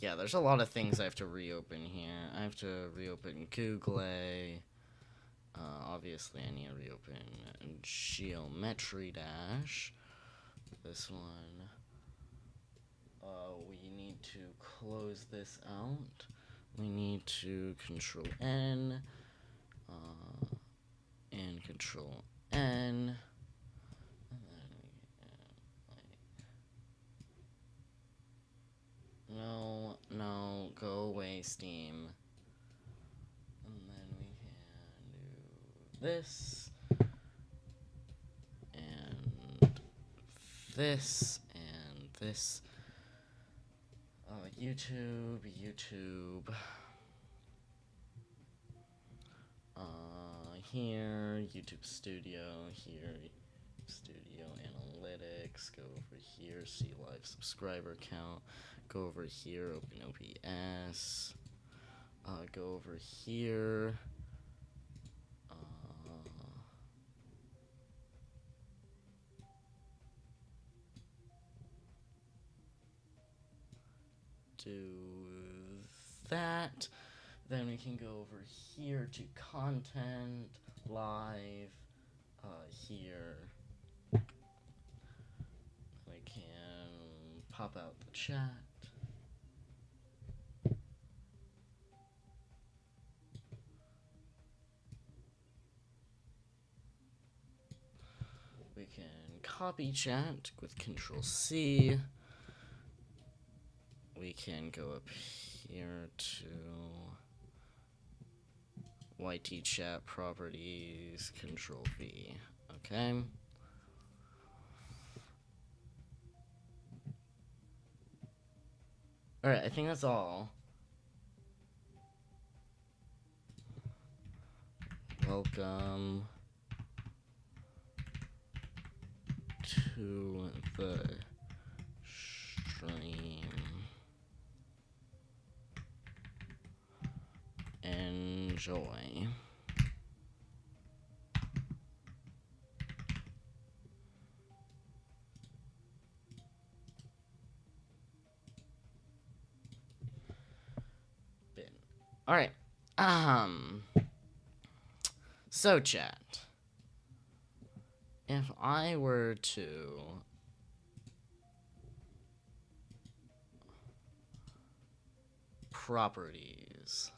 yeah, there's a lot of things I have to reopen here. I have to reopen Google. Obviously, I need to reopen Geometry Dash. This one. We need to close this out. We need to Control N. And Control N. No, go away, Steam. And then we can do this, and this, and this. YouTube. Here, YouTube Studio, here, Studio Analytics, go over here, see live subscriber count, go over here, open OBS, go over here, do that. Then we can go over here to content, live, here. We can pop out the chat. We can copy chat with Control C. We can go up here to YT chat properties, Control V. Okay. Alright, I think that's all. Welcome to the stream. Enjoy. Alright. So chat. If I were to properties,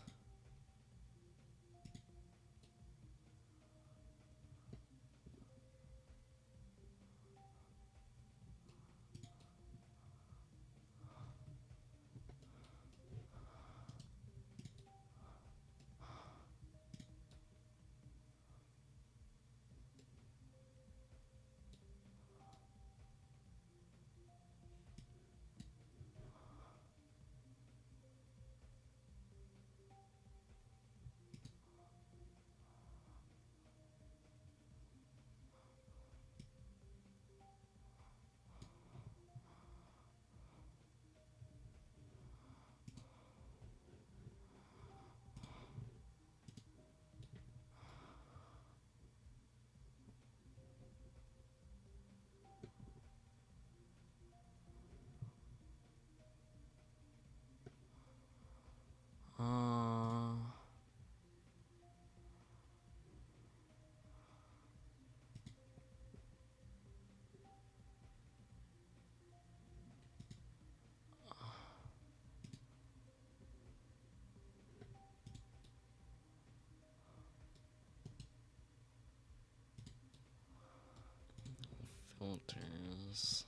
filters.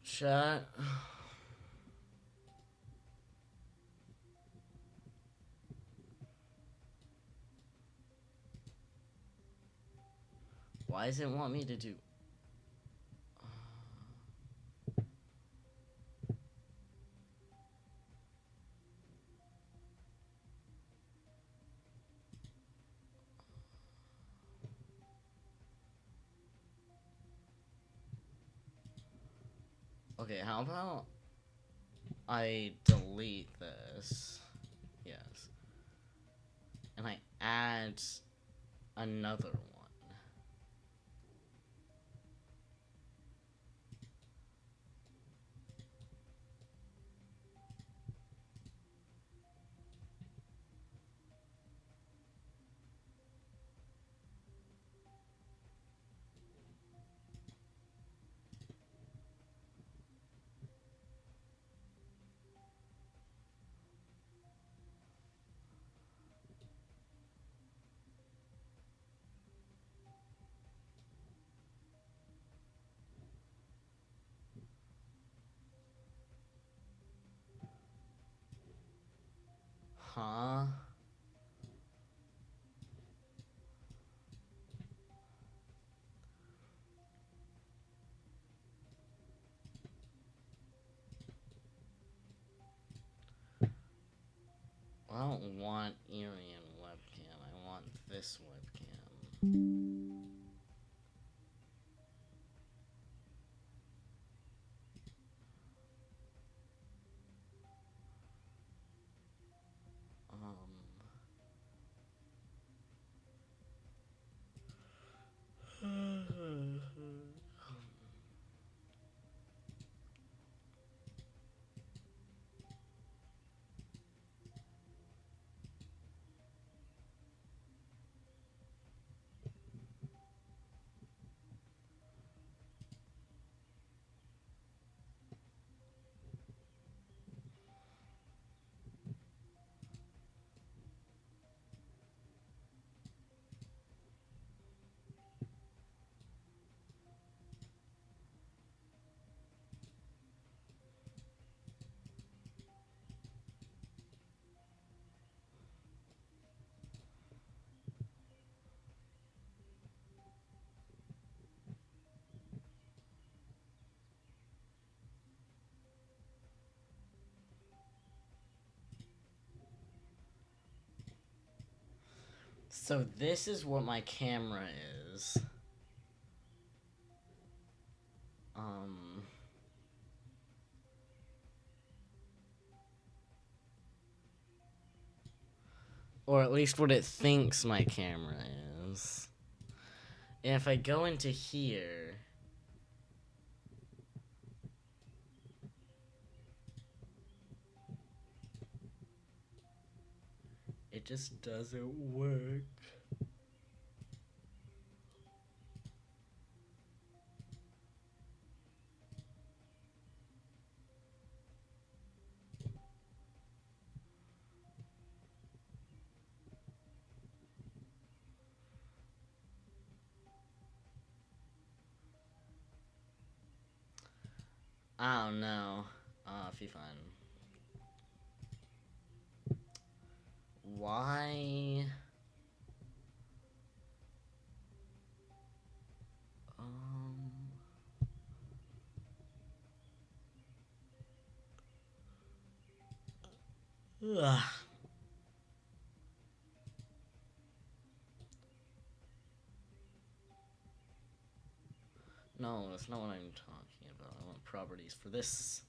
Chat. Why does it want me to do? Okay, how about I delete this? Yes. And I add add another one. Huh? I don't want Irian webcam. I want this webcam. So this is what my camera is. Or at least what it thinks my camera is. And if I go into here, it just doesn't work. I don't know. If you find. Why? Ugh. No, that's not what I'm talking about. I want properties for this.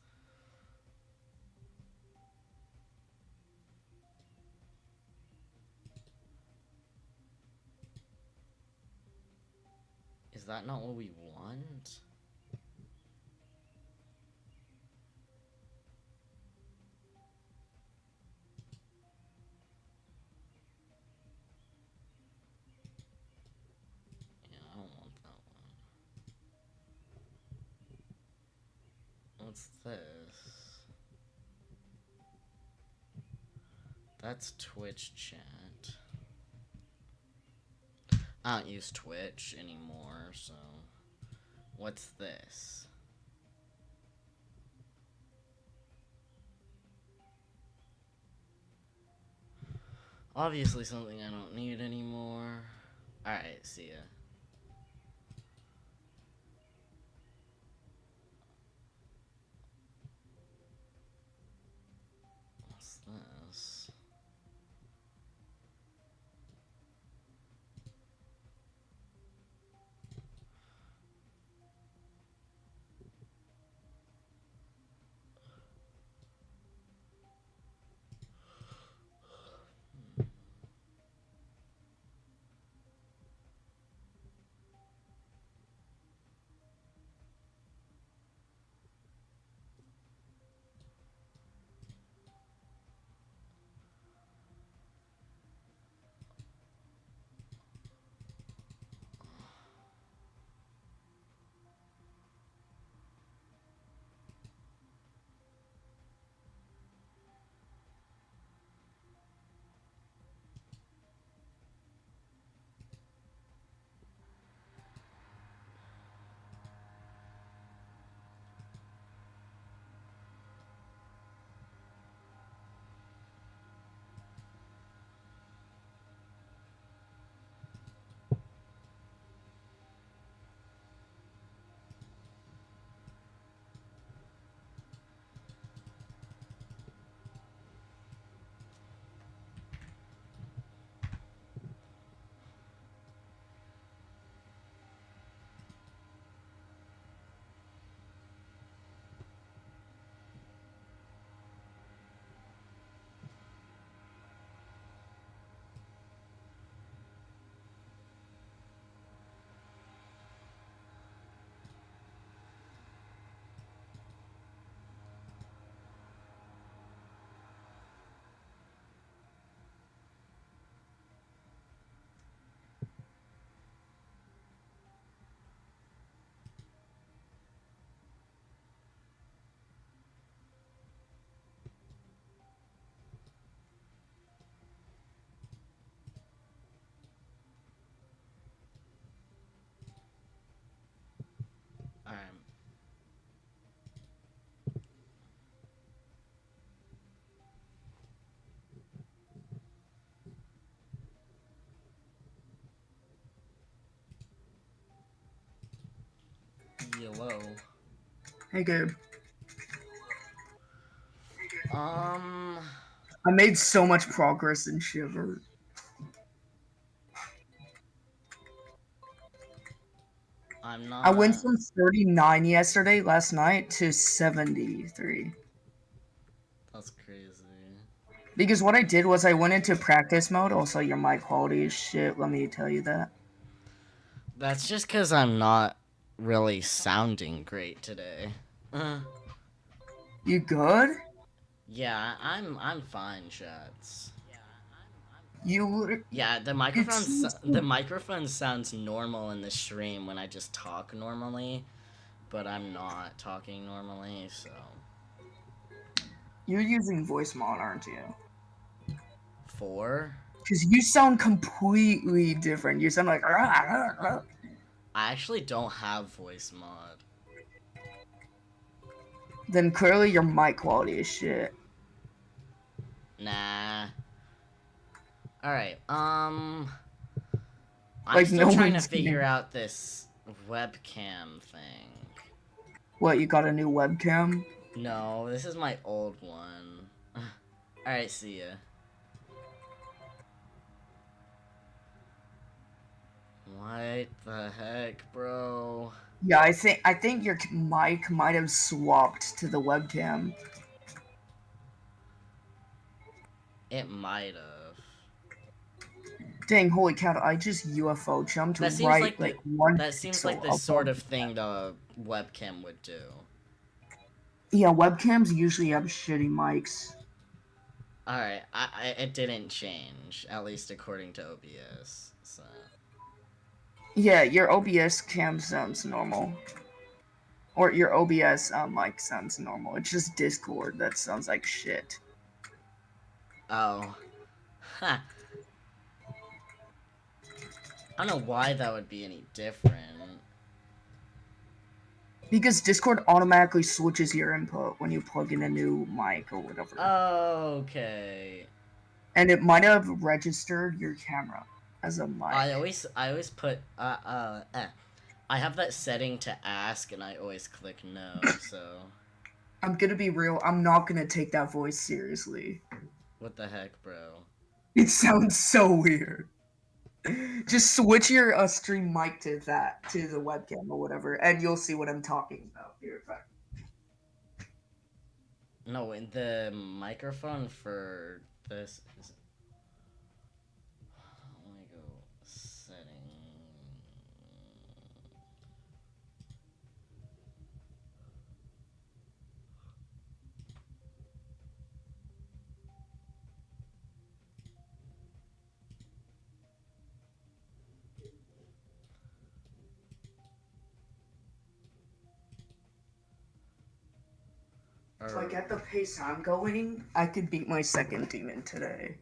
Is that not what we want? Yeah, I don't want that one. What's this? That's Twitch chat. I don't use Twitch anymore, so... What's this? Obviously something I don't need anymore. Alright, see ya. What's this? Hello. Hey, Gabe. Um, I made so much progress in Shiver. I'm I went not. from 39 last night to 73. That's crazy. Because what I did was I went into practice mode. Also, your mic quality is shit. Let me tell you that. That's just because I'm not really sounding great today. You good? Yeah, I'm fine, Shots. You. Yeah, It's. the microphone sounds normal in the stream when I just talk normally, but I'm not talking normally, so You're using voice mod, aren't you? 4. Because you sound completely different. You sound like. I actually don't have voice mod. Then clearly your mic quality is shit. Nah. All right. I'm Like, still no trying to one's figure gonna. out this webcam thing. What, you got a new webcam? No, this is my old one. All right, see ya. What the heck, bro? Yeah, I think your mic might have swapped to the webcam. It might have. Dang, holy cow! I just UFO jumped That seems right like like the one that seems like pixel the sort above. of thing the webcam would do. Yeah, webcams usually have shitty mics. All right, it didn't change, at least according to OBS. So Yeah, your OBS cam sounds normal, or your OBS mic sounds normal. It's just Discord that sounds like shit. oh, ha. I don't know why that would be any different. Because Discord automatically switches your input when you plug in a new mic or whatever. Okay. And it might have registered your camera as a mic. I always put I have that setting to ask, and I always click no. So I'm gonna be real, I'm not gonna take that voice seriously. what the heck, bro? It sounds so weird. Just switch your stream mic to the webcam or whatever, and you'll see what I'm talking about. Here, in fact. No, the microphone for this is. Let me go setting. Like at the pace I'm going, I could beat my second demon today.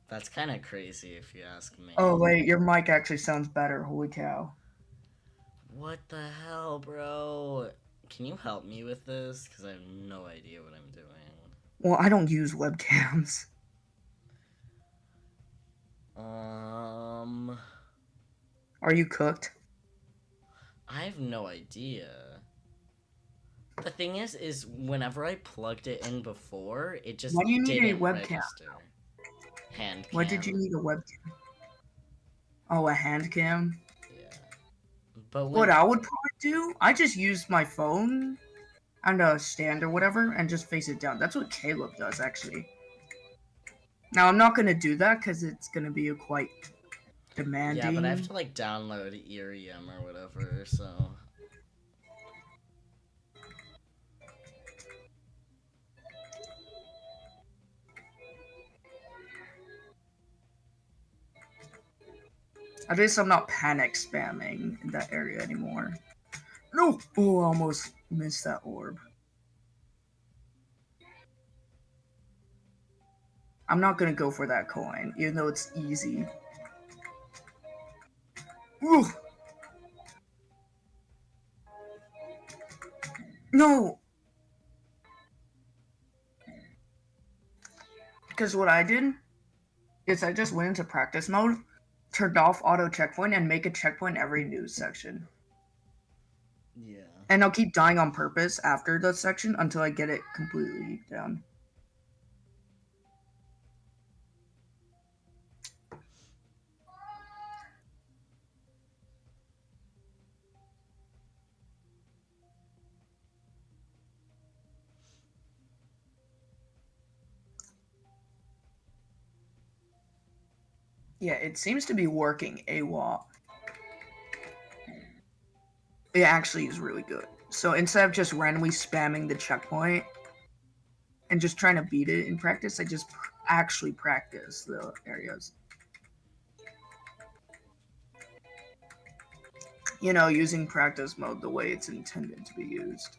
That's kind of crazy if you ask me. Oh wait, your mic actually sounds better. Holy cow! What the hell, bro? Can you help me with this? Because I have no idea what I'm doing. Well, I don't use webcams. Um, Are you cooked? I have no idea. The thing is whenever I plugged it in before, it just Why do you need a didn't webcam? register. Hand Why did you cam. need a webcam? Oh, a hand cam? Yeah. But What when I would probably do, I just use my phone and a stand or whatever and just face it down. That's what Caleb does, actually. Now, I'm not going to do that because it's going to be quite yeah, but I have demanding. to like download Eerium or whatever, so At least I'm not panic spamming in that area anymore. No! Oh, I almost missed that orb. I'm not going to go for that coin, even though it's easy. Ooh! No! Because what I did is I just went into practice mode, turned off auto checkpoint, and make a checkpoint every news section. Yeah. And I'll keep dying on purpose after the section until I get it completely down. Yeah, it seems to be working AWOT. It actually is really good. So instead of just randomly spamming the checkpoint and just trying to beat it in practice, I just actually practice the areas. You know, using practice mode the way it's intended to be used.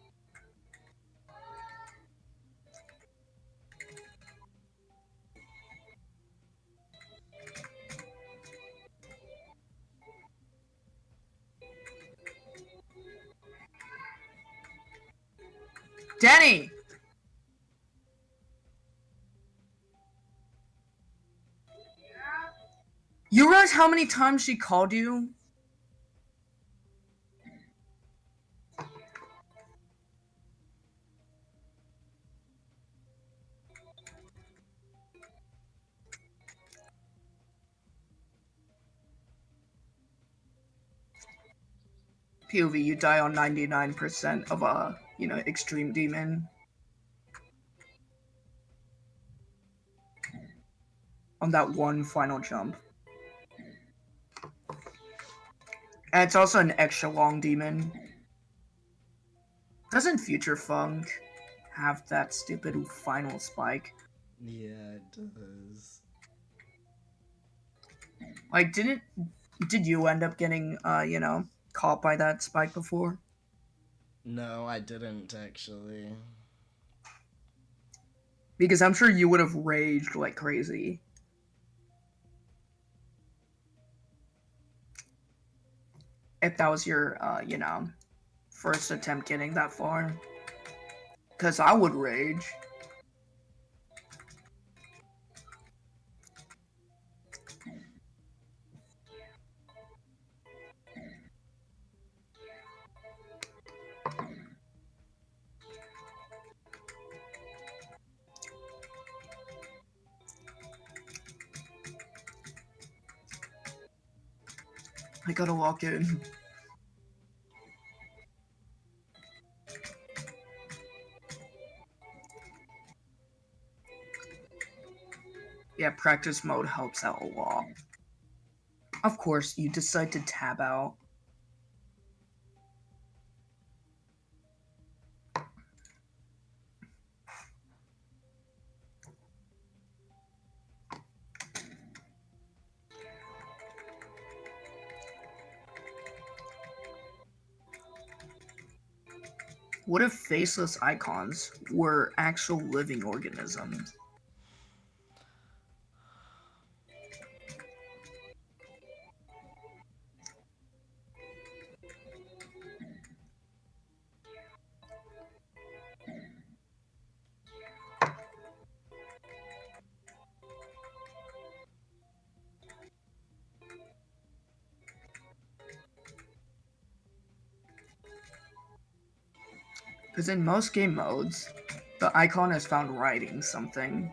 Danny! You realize how many times she called you? POV, you die on 99% of extreme demon. On that one final jump. And it's also an extra long demon. Doesn't Future Funk have that stupid final spike? Yeah, it does. Like, did you end up getting, caught by that spike before? No, I didn't actually. Because I'm sure you would have raged like crazy. If that was your, first attempt getting that far. Because I would rage. I gotta walk in. Yeah, practice mode helps out a lot. Of course, you decide to tab out. What if faceless icons were actual living organisms? Because in most game modes, the icon is found writing something.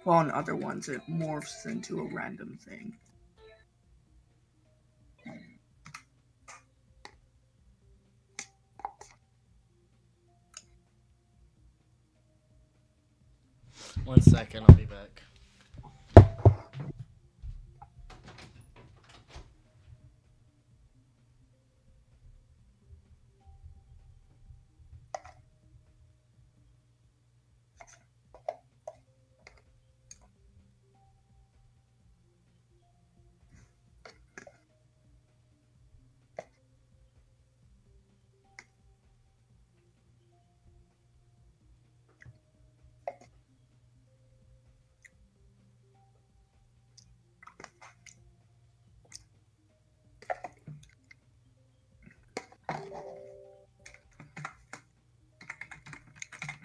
While in other ones, it morphs into a random thing. One second, I'll be back.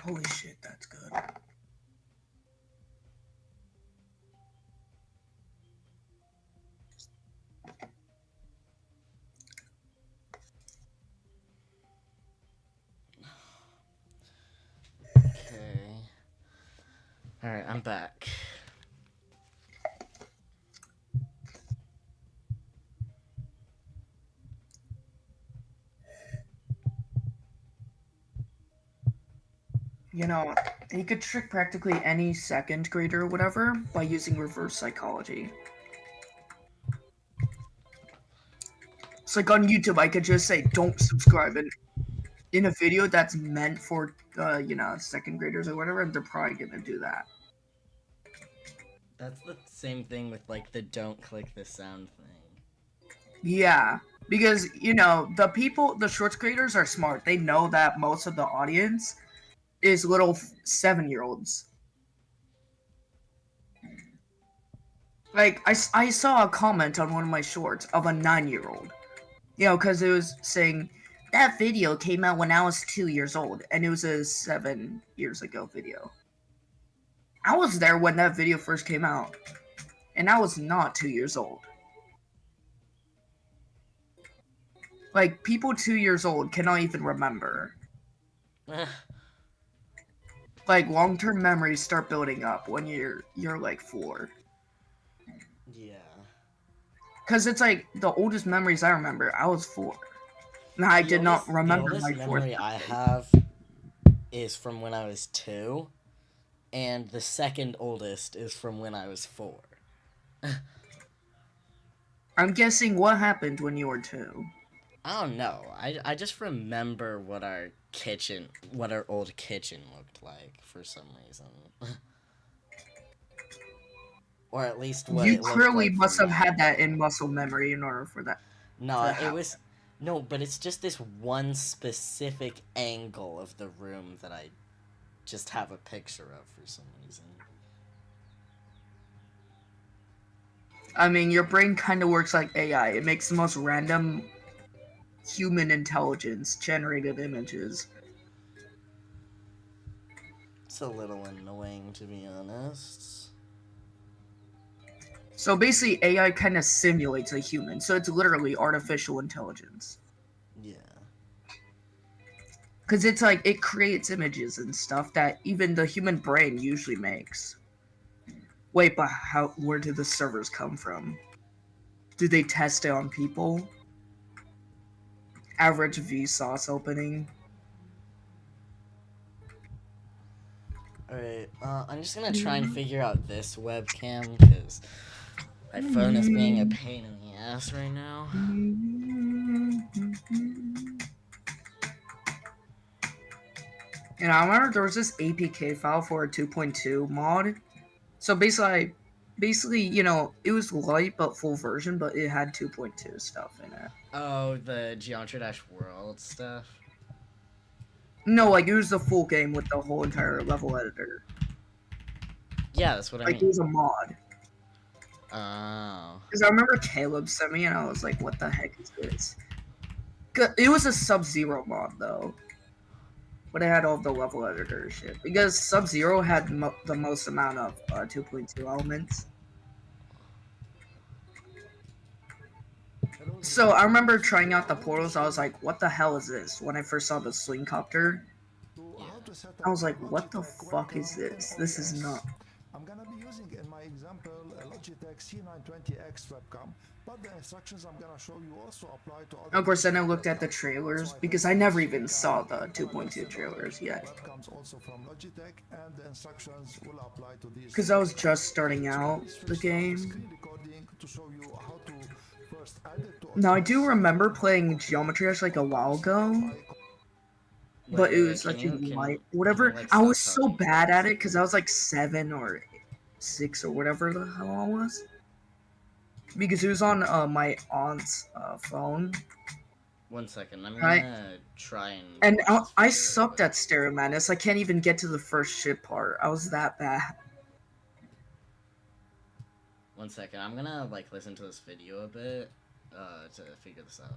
Holy shit, that's good. Okay. Alright, I'm back. You know, he could trick practically any second grader or whatever by using reverse psychology. It's like on YouTube, I could just say, don't subscribe. And in a video that's meant for, second graders or whatever, they're probably going to do that. That's the same thing with, like, the don't click the sound thing. Yeah. Because, the shorts creators are smart. They know that most of the audience is little 7-year-olds. Like, I saw a comment on one of my shorts of a 9-year-old. Because it was saying, that video came out when I was 2 years old, and it was a 7 years ago video. I was there when that video first came out, and I was not 2 years old. Like, people 2 years old cannot even remember. Like, long-term memories start building up when you're like 4. Yeah. Because it's like, the oldest memories I remember, I was 4. And I did not remember the my oldest fourth memory I birthday. have is from when I was 2, and the second oldest is from when I was 4. I'm guessing what happened when you were 2. I don't know. I just remember what our old kitchen looked like for some reason. Or at least what You it looked clearly like must from have now. had that in muscle memory in order for that. No, to it happen. was no, but it's just this one specific angle of the room that I just have a picture of for some reason. I mean, your brain kind of works like AI. It makes the most random human intelligence generated images. It's a little annoying, to be honest. So basically, AI kind of simulates a human. So it's literally artificial intelligence. Yeah. Because it's like, it creates images and stuff that even the human brain usually makes. Wait, but where do the servers come from? Do they test it on people? Average Vsauce opening. Alright, I'm just gonna try and figure out this webcam, because my phone is being a pain in the ass right now. And I remember there was this APK file for a 2.2 mod. So basically, it was light but full version, but it had 2.2 stuff in it. Oh, the Geometry Dash World stuff? No, like, it was the full game with the whole entire level editor. Yeah, that's what I Like, mean. it was a mod. Oh. Because I remember Caleb sent me, and I was like, what the heck is this? It was a Sub-Zero mod, though. But it had all the level editor shit. Because Sub-Zero had the most amount of 2.2 elements. So I remember trying out the portals. I was like, what the hell is this? When I first saw the Slingcopter, I was like, what the fuck is this? This is not... I'm gonna be using in my example a Logitech C920X webcam, but the instructions I'm gonna show you also apply to other. Of course, then I looked at the trailers, because I never even saw the 2.2 trailers yet. Webcams also from Logitech, and the instructions will apply to these. Because I was just starting out the game. Screen recording to show you how to first add it to Now, I do remember playing Geometry Dash like a while ago, but it was like whatever. I was so bad at it because I was like 7 or 6 or whatever the hell I was. Because it was on my aunt's phone. 1 second, I'm gonna try and. And I sucked at Stereo Madness. I can't even get to the first ship part. I was that bad. 1 second, I'm gonna like listen to this video a bit to figure this out.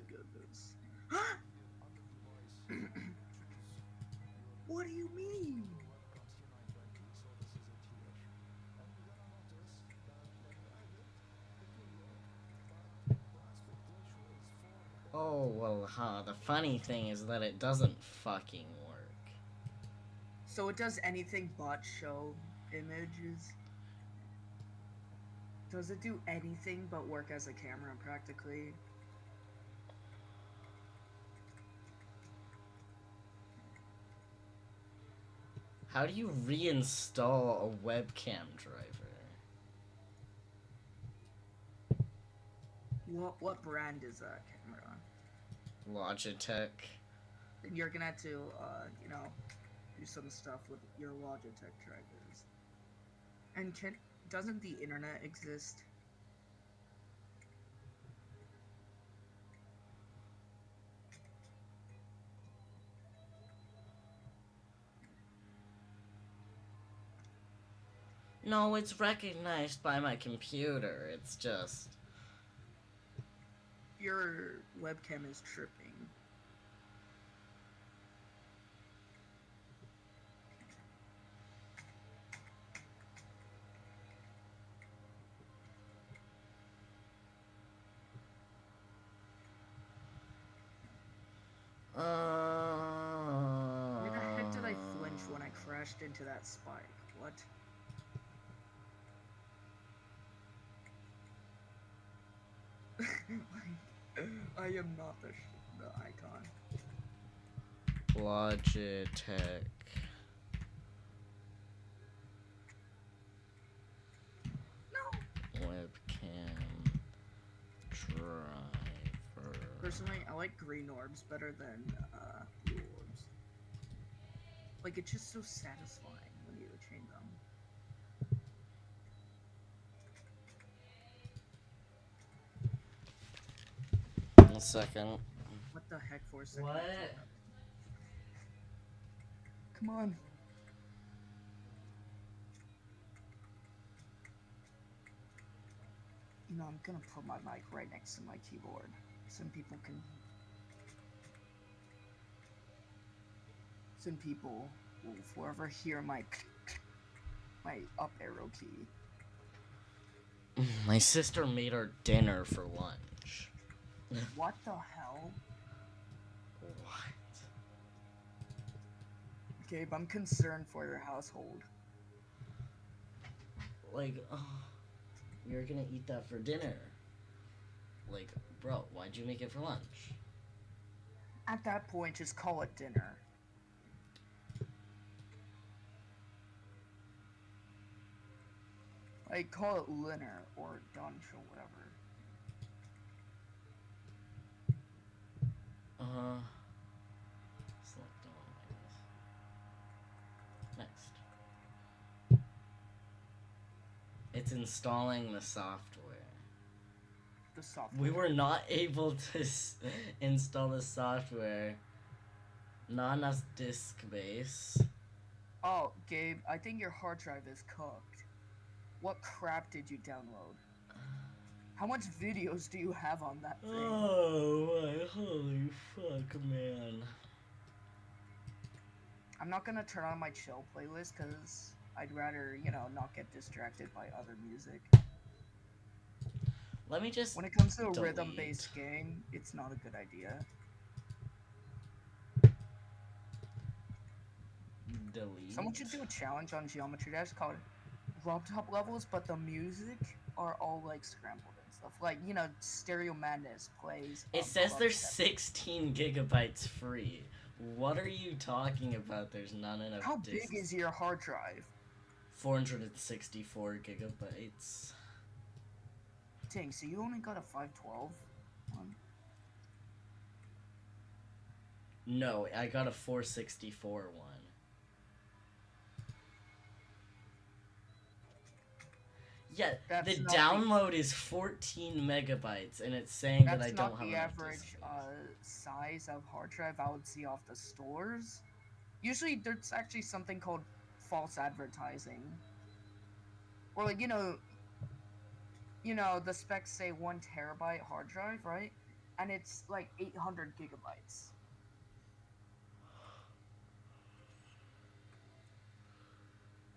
goodness. What do you mean? Oh, well, the funny thing is that it doesn't fucking work. So it does anything but show images? Does it do anything but work as a camera, practically? How do you reinstall a webcam driver? What brand is that camera? Logitech. Then you're gonna have to, you know, do some stuff with your Logitech drivers. And doesn't the internet exist? No, it's recognized by my computer. It's just... Your webcam is tripping. Why the heck did I flinch when I crashed into that spike? What? I am not the icon. Logitech. No. Webcam driver. Personally, I like green orbs better than blue orbs. Like, it's just so satisfying when you chain them. 1 second. What the heck, 4 seconds? What? Come on. You know, I'm gonna put my mic right next to my keyboard. Some people will forever hear my up arrow key. My sister made our dinner for lunch. What the hell? What? Gabe, I'm concerned for your household. Like, you're gonna eat that for dinner. Like, bro, why'd you make it for lunch? At that point, just call it dinner. Like, call it dinner or lunch or whatever. Select all, I guess. Next. It's installing the software. The software. We were not able to install the software. Not enough disk space. Oh, Gabe, I think your hard drive is cooked. What crap did you download? How much videos do you have on that thing? Oh my holy fuck, man. I'm not gonna turn on my chill playlist because I'd rather, you know, not get distracted by other music. Let me just When it comes to a delete. rhythm-based game, it's not a good idea. Delete. Someone should do a challenge on Geometry Dash called Drop Top Levels, but the music are all like scrambled and stuff. Like, you know, Stereo Madness plays. It says Club there's Step. 16 gigabytes free. What are you talking about? There's not enough How disks. big is your hard drive? 464 gigabytes. Dang, so you only got a 512 one? No, I got a 464 one. Yeah, That's the not the- download is 14 megabytes, and it's saying that I That's don't not have the enough average disk space. size of hard drive I would see off the stores. Usually there's actually something called false advertising. Or like, you know, the specs say 1 terabyte hard drive, right? and it's like 800 gigabytes.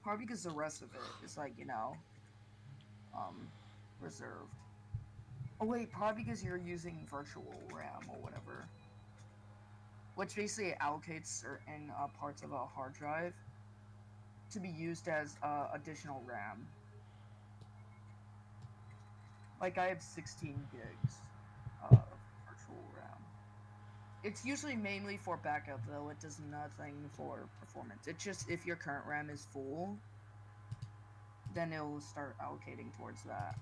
Probably because the rest of it is like, reserved. Oh wait, probably because you're using virtual RAM or whatever. Which basically allocates certain parts of a hard drive to be used as additional RAM. Like I have 16 gigs of virtual RAM. It's usually mainly for backup though, it does nothing for performance. It's just if your current RAM is full, then it'll start allocating towards that.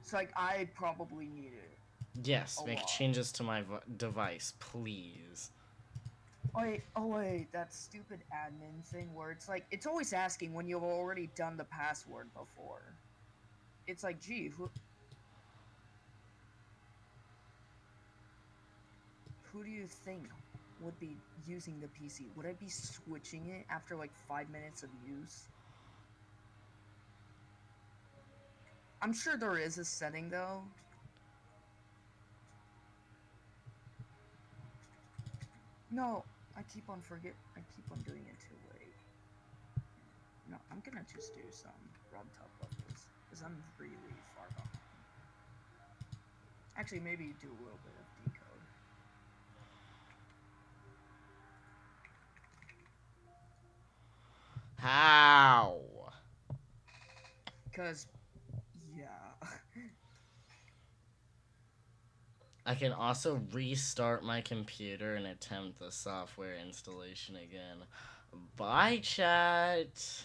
So like I probably need it. Yes, A make lot. changes to my device, please. Oh wait, that stupid admin thing where it's like, it's always asking when you've already done the password before. It's like, gee, who do you think would be using the PC? Would I be switching it after like 5 minutes of use? I'm sure there is a setting though. No, I keep on doing it too late. No, I'm gonna just do some RubTop levels, because I'm really far behind. Actually, maybe do a little bit of decode. How? Because, yeah. I can also restart my computer and attempt the software installation again. Bye, chat.